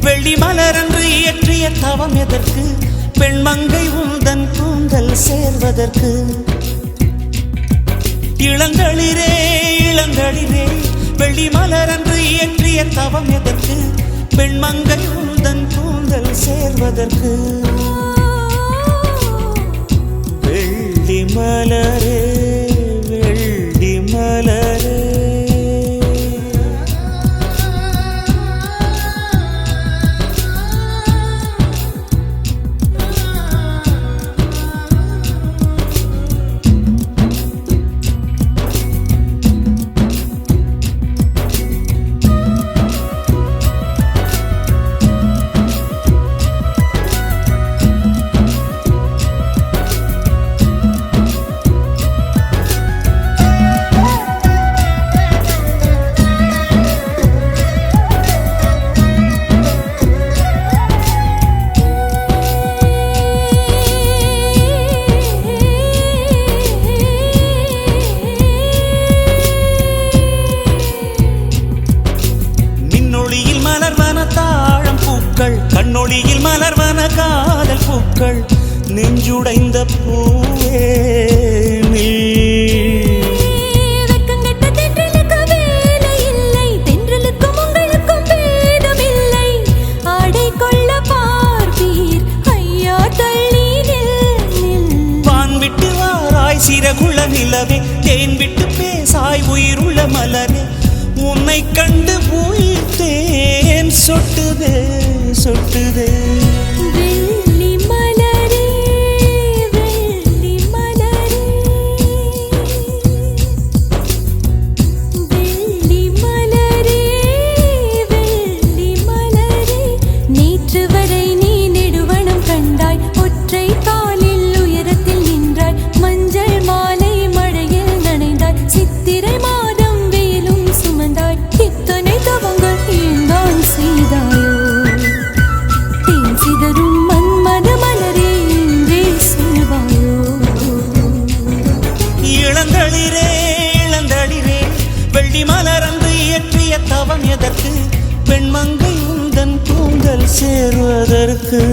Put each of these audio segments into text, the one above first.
வெள்ளி மலரன்று இயற்றிய தவம் எதற்கு? பெண்மங்கை உந்தன் கூந்தல் சேர்வதற்கு. இளங்களிரே இளங்களிரே வெள்ளி மலரன்று இயற்றிய தவம் எதற்கு? பெண்மங்கை உந்தன் கூந்தல் சேர்வதற்கு. வெள்ளி மலரே வெள்ளி மலரே கண்ணொளியில் மலர்வன காதல் பூக்கள் நெஞ்சுடைந்த பூவே வெக்கங்கட்ட தென்றலுக்கு வேலை இல்லை, தென்றலுக்கும் உங்களுக்கும் பேதமில்லை. ஆடை கொள்ள பார்ப்பீர் ஐயா தள்ளி நில். வான் விட்டு வாராய் சிறகுள்ள நிலவே, தேன் விட்டு பேசாய் உயிருள்ள மலரே. உன்னை கண்டு உயிர் தேன் சொட்டுதே சொட்டுதே. வெள்ளி மலரே வெள்ளி மலரே வெள்ளி மலரே வெள்ளி மலரே. நேற்று வரை நீ நெடுவனம் கண்டாய், ஒற்றை காலில் உயரத்தில் நின்றாய். மஞ்சள் மாலை மழையில் நனைந்தாய், சித்திரை மாதம் வெயிலும் சுமந்தாய். இத்தனை தவங்கள் ஏந்தான் செய்தாயோ? சிதறும் மன்மத மலரே என்றே சொல்வாயோ? இளந்தளிரே இளந்தளிரே வெள்ளி மலரன்று இயற்றிய தவம் எதற்கு? பெண்மங்கை உந்தன் கூந்தல் சேர்வதற்கு.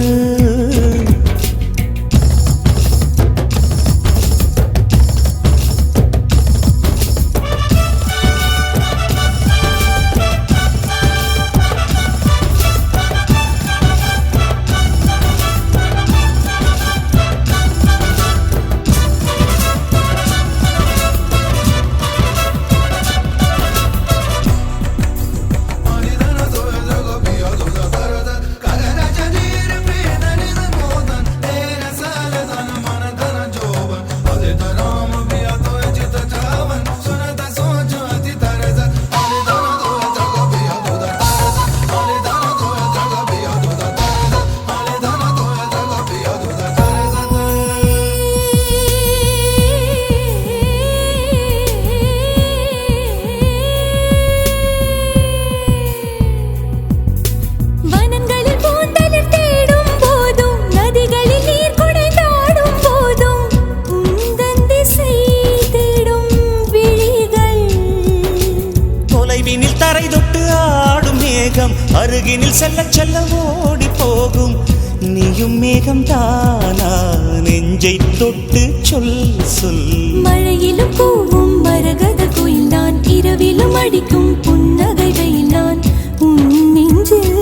தரை தொட்டு ஆடும் மேகம் அருகினில் செல்ல செல்ல ஓடி போகும். நீயும் மேகம் தானா நெஞ்சை தொட்டு சொல் சொல். மழையிலும் பூவும் மரகத குயில் நான், இரவிலும் அடிக்கும் புன்னகை வெயில் நான். உன் நெஞ்சில்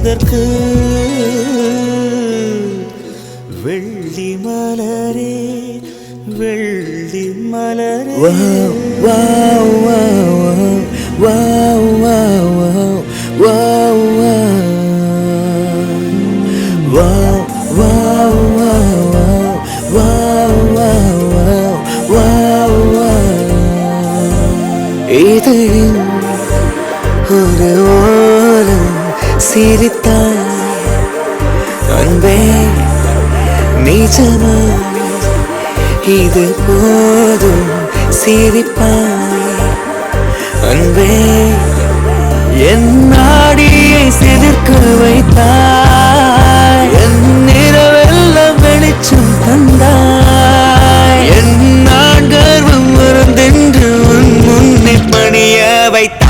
பேசுவதற்கு வெள்ளி மலரே வெள்ளி மலரே இதழின் ஒரு ஓரம் சிரித்தாய் அன்பே நிஜமா இது போதும் சிரிப்பாய் அன்பே என் நாடியை சிலிர்க்க வைத்தாய் என் நிறவெல்லாம் வெளிச்சம் தந்தாய் என் நான் கர்வம் மறந்தென்று உன் முன்னே பணிய வைத்தாய்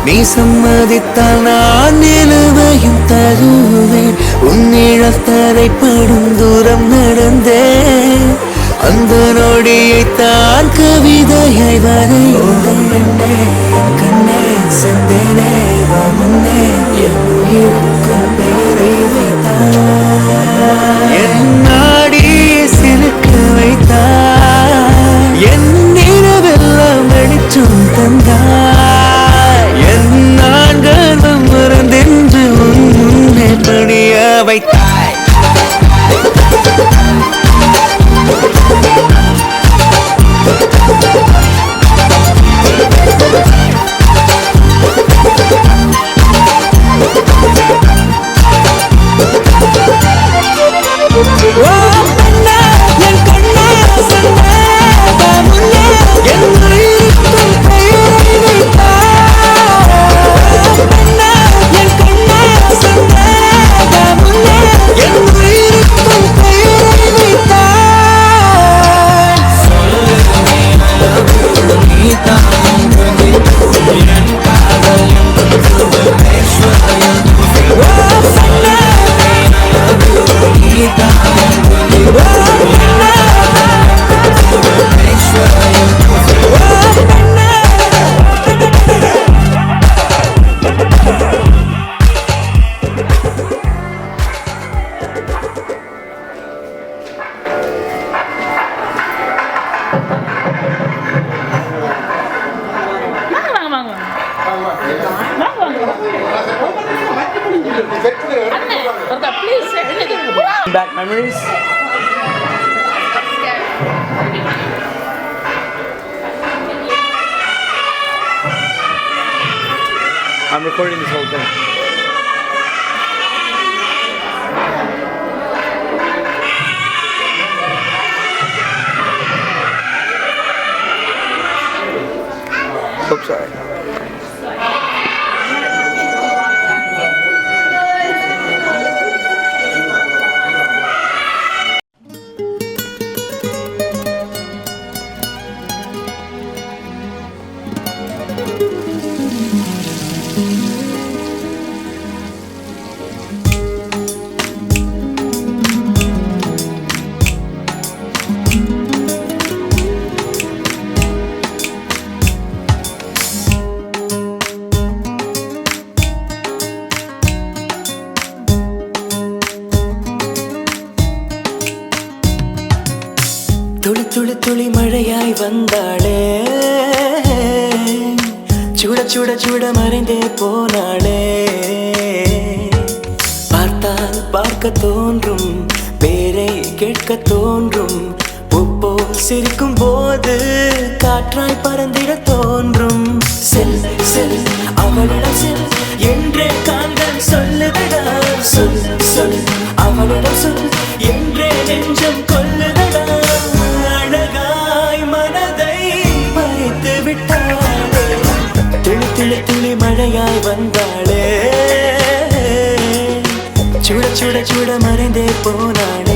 நீ சம்மதித்தால் நான் நிலுவையும் தருவேன் உன் நிழத்தரைப்படும் தூரம் நடந்தேன் அந்த நொடியை தான் கவிதையாய் வரைந்தேன் கண்ணே செந்தேனே முன்னே என் உயிருக்கும் பேரை வைத்தாய் என் நாடியை சிலுக்க வைத்தாய் என் நிலவெல்லாம் வெளிச்சம் தந்தாய் என் நான் கர்வம் மறந்தென்று உன் முன்னே பணிய வைத்தாய் Back memories. I'm recording this whole thing. Oops, sorry. துளி துளி துளி மழையாய் வந்தாளே சுட சுட சுட மறைந்தே போனாளே பார்த்தால் பார்க்க தோன்றும் பேரை கேட்க தோன்றும், உப்போ சிரிக்கும் போது காற்றாய் பறந்திட தோன்றும். செல் செல் அவளிடம் செல் என்றே கால்கள் சொல்லுதடா, சொல் சொல் அவளிடம் சொல் என்றே நெஞ்சம் கொல்லுதடா. அழகாய் மனதை பறித்து விட்டாளே, துளி துளி துளி மழையாய் வந்தாளே, சுட சுட சுட மறைந்தே போனாள்.